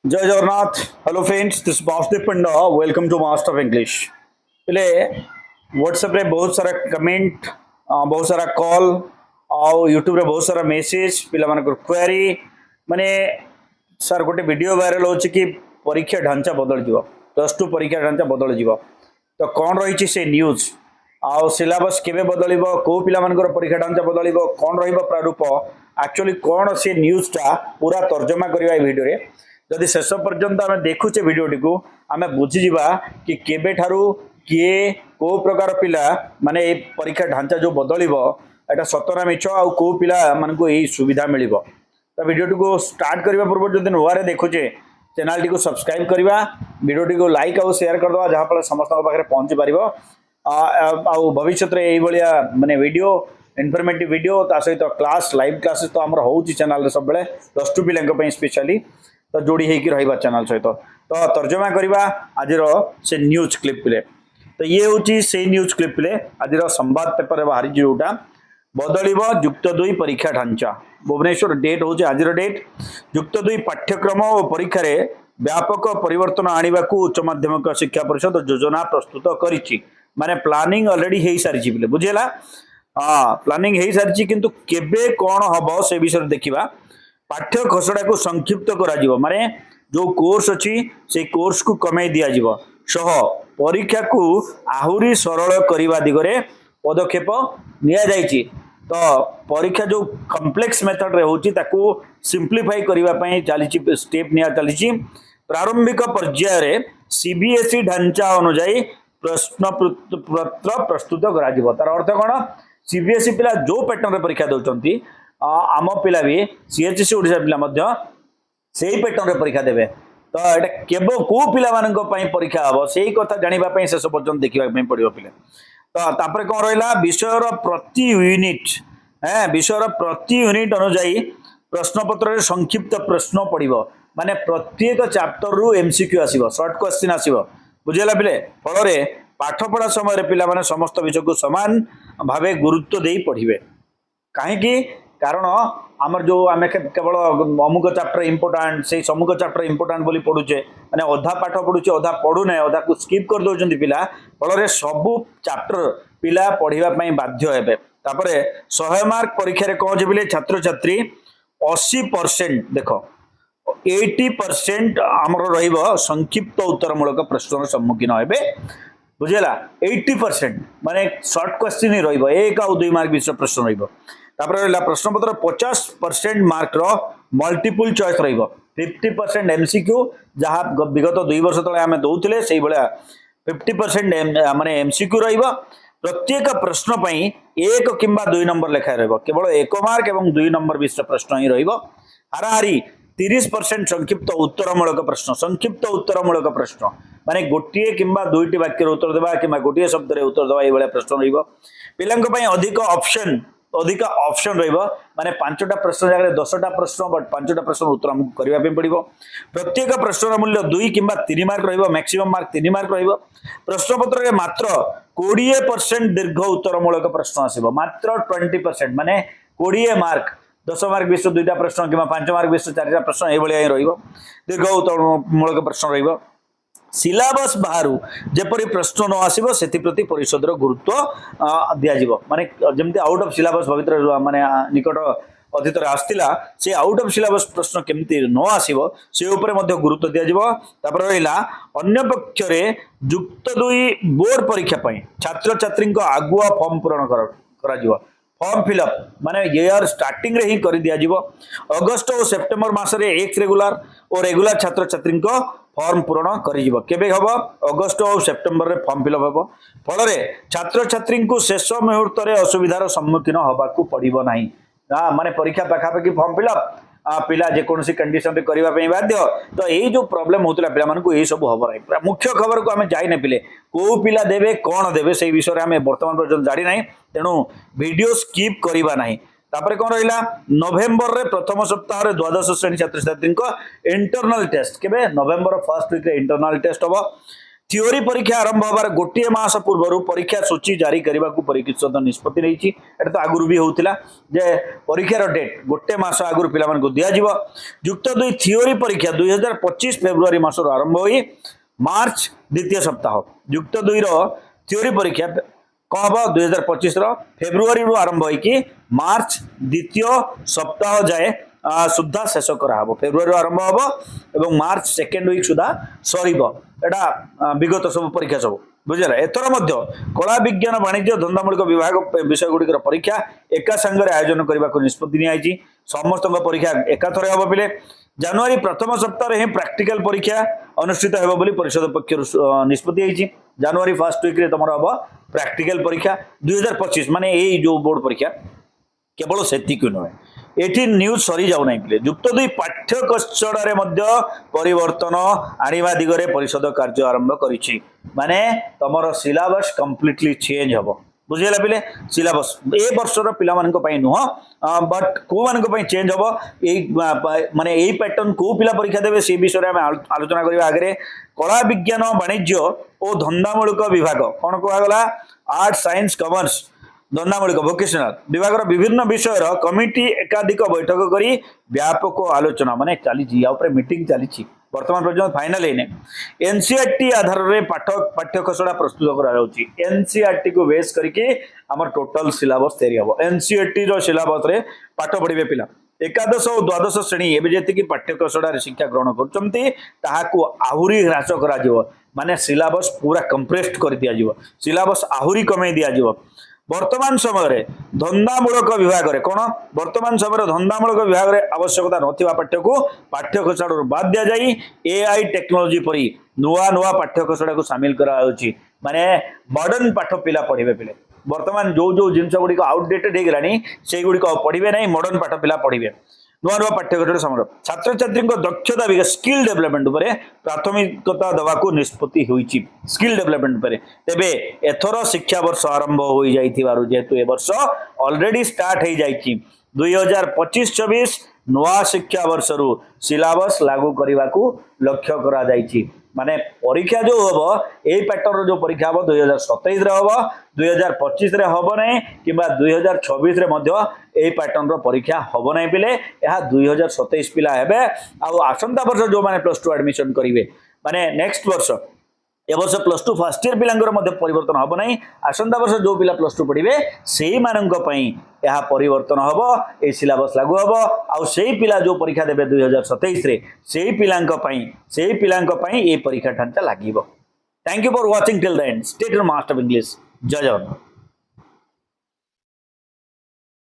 जय Jagannath. Hello friends, this Vasudev Panda. Welcome to master of English. पहले WhatsApp रे बहुत सारा कमेंट, बहुत सारा कॉल और यूट्यूब रे बहुत सारा मेसेज पिला मानकर क्वेरी माने सर गोटे वीडियो वायरल होची कि परीक्षा ढांचा बदल जीव, प्लस टू परीक्षा ढांचा बदल जीव। तो कौन रही से न्यूज आउ सिलेबस केबे बदलिबो, को पिला मानकर परीक्षा ढांचा बदलिबो, कौन रहिबो प्रारूप, एक्चुअली कौन से न्यूजटा पूरा तर्जमा करबा वीडियो रे। जदि शेष पर्यंत आम देखुचे भिडटी को आम बुझीजा कि केबे ठारू किए को प्रकार पिला माने परीक्षा ढांचा जो बदल एटा सतना मिछ आ को पिला मान को यही सुविधा मिल। तो भिडटी को स्टार्ट करने पूर्व जो नुआ देखुचे चैनल टी को सब्सक्राइब करवा, भिडटी को लाइक आउ शेयर करदे जहाँफल समस्त पाखे पहुँची पार। भविष्य में यही माने वीडियो इनफॉर्मेटिव वीडियो ता सहित क्लास लाइव क्लासेस तो आम हो चैनल सब प्लस टू पिला स्पेशली तो जोड़ी होकर रहा चैनल सहित। तो तर्जमा करवा आज से न्यूज क्लिप पे। तो ये हूँ से न्यूज क्लिप पे आज संवाद पेपर बाहरी जोटा बदल युक्त दुई परीक्षा ढांचा भुवनेश्वर डेट हूँ आज डेट। युक्त दुई पाठ्यक्रम और परीक्षा व्यापक परिवर्तन आने को उच्च माध्यमिक शिक्षा परिषद योजना प्रस्तुत करी माने प्लानिंग ऑलरेडी हो सारी बोले बुझेगा। हाँ, प्लानिंग हो सारी किंतु केबे कौन हम से विषय देखा। पाठ्य खसड़ा को संक्षिप्त करा माने जो कोर्स अच्छी से कोर्स को कमे दिया सह परीक्षा को आहुरी सरल करने दिगरे पदक्षेप निया जायछि। तो परीक्षा जो कॉम्प्लेक्स मेथड रे होछि ताकू सिंप्लीफाई करने चली स्टेप निया चली। प्रारंभिक पर्याय रे सीबीएसई ढांचा अनुसार प्रश्न पत्र प्रस्तुत करा तार अर्थ कौन, सीबीएसई पिला जो पैटर्न परीक्षा दौरान आम पिला भी सीएचसी ओडिशा पिला से ही पैटर्न रे परीक्षा देवे। तो एटा केवल को पिला मानन परीक्षा हम से कथा जानापी शेष पर्यटन देखा पड़ो पिले। तो तापर कौन रहा विषय प्रति यूनिट विषय प्रति यूनिट अनुजाई प्रश्नपत्र संक्षिप्त प्रश्न पड़ो माने प्रत्येक चैप्टर रु एमसीक्यू आसीबो, शॉर्ट क्वेश्चन आसीबो बुझेला पिले। फल पाठपढ़ा समय पिला माने समस्त विषय को समान भावे गुरुत्व दे पढ़िबे। कहीं कारण आमर जो आम केवल अमुक चैप्टर इंपोर्टाट से समूक चैप्टर इंपोर्टाट बोली पढ़ुचे माने अधा पाठ पढ़ुचे अधा पढ़ुना अधा को स्किप कर दौरान पिला। फल सबू चैप्टर पिला पढ़ाई बाध्य हेबे। तापर 100 मार्क परीक्षा रे कौन बोले छात्र छात्री 80% देख 80% आमर रहिबो संक्षिप्त उत्तरमूलक प्रश्न सम्मुखीन हेबे बुझेला। 80% माने शॉर्ट क्वेश्चन ही रहिबो, 1 और 2 मार्क विषय प्रश्न रहिबो। तापर प्रश्न पत्र 50% मार्क मल्टीपल चॉइस रहिबो, 50% एमसीक्यू जहाँ विगत 2 वर्ष तले आमे दउथिले सेही भलिया 50% माने एमसीक्यू रहिबो। प्रत्येक प्रश्न पई 1 किंबा 2 नंबर लेखा रहिबो, केवल 1 मार्क एवं 2 नंबर विषय प्रश्न ही रहिबो। हाराहारी 30% संक्षिप्त उत्तरमूलक प्रश्न, संक्षिप्त उत्तरमूलक प्रश्न माने गोटे किंबा 2टी वाक्य उत्तर देवा किंबा गोटे शब्द रे उत्तर देवा ये प्रश्न रहिबो। पिलांक पई अधिक ऑप्शन रहिबो माने 5टा प्रश्न जगह 10टा प्रश्न बट 5टा प्रश्न उत्तर हमको करबा पड़ो। प्रत्येक प्रश्न मूल्य 2 किंबा 3 मार्क रहिबो, मैक्सिमम मार्क 3 मार्क रहिबो। प्रश्न पत्र रे मात्र 20% दीर्घ उत्तरमूलक प्रश्न आसीबो, मात्र 20% माने 20 मार्क 10 मार्क विषय 2टा प्रश्न किंबा 5 मार्क विषय 4टा प्रश्न ये भाया ही रहिबो। दीर्घ उत्तरमूलक प्रश्न रहिबो। सिलेबस बाहर जेपरी प्रश्न न आसीबो सेति प्रति परिषद गुरुत्व दिया जिवो माने जेमति आउट ऑफ सिलेबस भवितर माने निकट अतीत आसला से आउट ऑफ सिलेबस प्रश्न केमती न आसीबो से ऊपर मध्य गुरुत्व दिया जिवो। तापर रहिला अन्य पक्ष रे युक्त 2 बोर्ड परीक्षा पई छात्र छात्री को आगुआ फॉर्म पूरण करा जिवो। फॉर्म फिलअप माने ईयर स्टार्टिंग रे ही कर दिया जिवो। अगस्त और सेप्टेम्बर मास रे एक रेगुलर और रेगुलर छात्र छात्री को फॉर्म पूरण करिजिवो। केबे हबो अगस्त और सेप्टेम्बर रे फॉर्म फिलअप हबो। फल रे छात्र छात्री को शेष मुहूर्त रे असुविधार सम्मुखीन हबा को पड़िबो नाही। माने परीक्षा पाखापाखि फॉर्म फिलअप पिला जेकोसी कंडीशन रे करबा पई बाध्य। तो यही जो प्रॉब्लम होतला पिला मानकु यही सब हबो नाही। मुख्य खबर को आमे जाई नै पिले को पिला देबे कोन देबे से विषय रे आमे वर्तमान पर्यंत जानि नाही, तेनु वीडियो स्किप करबा नाही। तापर कौन रहा नवेम्बर रे प्रथम सप्ताह रे द्वादश श्रेणी छात्र छात्री इंटरनल टेस्ट केबे नवेम्बर फर्स्ट वीक रे इंटरनल टेस्ट हम। थियोरी परीक्षा आरंभ होबार गोटे मास पूर्व परीक्षा सूची जारी करने को परिषद निष्पत्ति नहीं तो आगुरी भी होता जे परीक्षार डेट गोटे मास आगुरी पिला दिज्व युक्त दुई थियोरी परीक्षा 2025 फेब्रुआरी मासर आरंभ हो मार्च द्वितीय सप्ताह युक्त दुई थियोरी परीक्षा कौन हम 2025 फेब्रुआरी आरंभ हो मार्च द्वितीय सप्ताह जाए सुधा शेष कराब फेब्रुआरी आरंभ हम और मार्च सेकेंड वीक सुधा सर विगत सब परीक्षा सब बुझे एथर कला विज्ञान वाणिज्य धंदामूलक विभाग विषय गुड़िकर परीक्षा एका संगे आयोजन करने को निष्पत्ति नहीं समस्त परीक्षा एकाथर हम पिले जनवरी प्रथम सप्ताह ही प्रैक्टिकल परीक्षा अनुष्ठित हो परिषद पक्ष निष्पत्ति जनवरी फर्स्ट वीक तुम हम प्रैक्टिकल परीक्षा 2025 माने यही जो बोर्ड परीक्षा केवल सेतिक नुहे एठी न्यूज सरी जाऊ नहीं पिले युक्त दुई पाठ्य कौशल परिवर्तन आनिबा दिगरे परिषद कार्य आरंभ करिछि माने तमर सिलेबस कंप्लीटली चेंज हबो बुझेला पिले सिलेबस ए वर्षर पिला मानक पई नुह बट को मानक पई चेंज हबो ए माने एई पैटर्न को पिला परीक्षा देबे से विषय में आलोचना करबा आगे कला विज्ञान वाणिज्य और धंदामूलक विभाग कौन कहगला आर्ट साइंस कॉमर्स धंदामूलक वोकेशनल विभाग विभिन्न विषय कमिटी एकाधिक बैठक करी व्यापक आलोचना माने चली मीटिंग चली वर्तमान पर्यटन फाइनल है एनसीईआरटी आधार में पाठ्य खसड़ा प्रस्तुत कर एनसीईआरटी को बेस करके आम टोटल सिलेबस तैयारी हम एनसीईआरटी सिलेबस रे पाठ पढ़े पिला एकादश और द्वादश श्रेणी एवं जी पाठ्य कौशल शिक्षा ग्रहण करुँच ह्रास कर माने सिलेबस पूरा कंप्रेस्ड कर दिया सिलेबस आहुरी कमे दिया वर्तमान समय धंदामूलक विभाग रे कौन वर्तमान समय धंदामूलक विभाग रे आवश्यकता नथिबा पाठ्य को पाठ्य कौशल बाद दिया जाई एआई टेक्नोलोजी परी नुआ नुआ पाठ्य कौशल को शामिल करा माने मॉडर्न पाठ पिला पढ़े पिले वर्तमान जो जो जिनस गुड़िक आउटडेटेड हो गलानी से गुड़िक पढ़े ना मॉडर्न पाठ पिला पढ़े नुआ नुआ पाठ्यक्रम समर छात्र छात्री दक्षता विकास स्किल डेवलपमेंट प्राथमिकता दवा को निष्पत्ति होईची स्किल डेवलपमेंट पर तेबे एथर शिक्षा वर्ष आरंभ हो जाइथिबारु जेतु ए वर्ष ऑलरेडी स्टार्ट हो जाइची 2025-26 नुआ शिक्षा वर्ष रु सिलेबस लागू करने को लक्ष्य करा जाइची माने परीक्षा जो हम यही पैटर्न जो परीक्षा हम 2027 हम 2025 हम ना कि 2026 यही पैटर्न परीक्षा हम ना पिले यह 2027 पिला हेबे आसंता वर्ष जो मैंने +2 एडमिशन करेंगे माने नेक्स्ट वर्ष ए वर्ष +2 फर्स्ट इयर पिलांकर परिवर्तन हम ना आसंता वर्ष जो पिला +2 पढ़े से यह परिवर्तन हम ए सिलेबस लागू हम आई पिला जो परीक्षा देवे 2027 से पिलांक ये परीक्षा ढांचा लगे। Thank you for watching till the end stay tuned master of English. जय जगन्नाथ।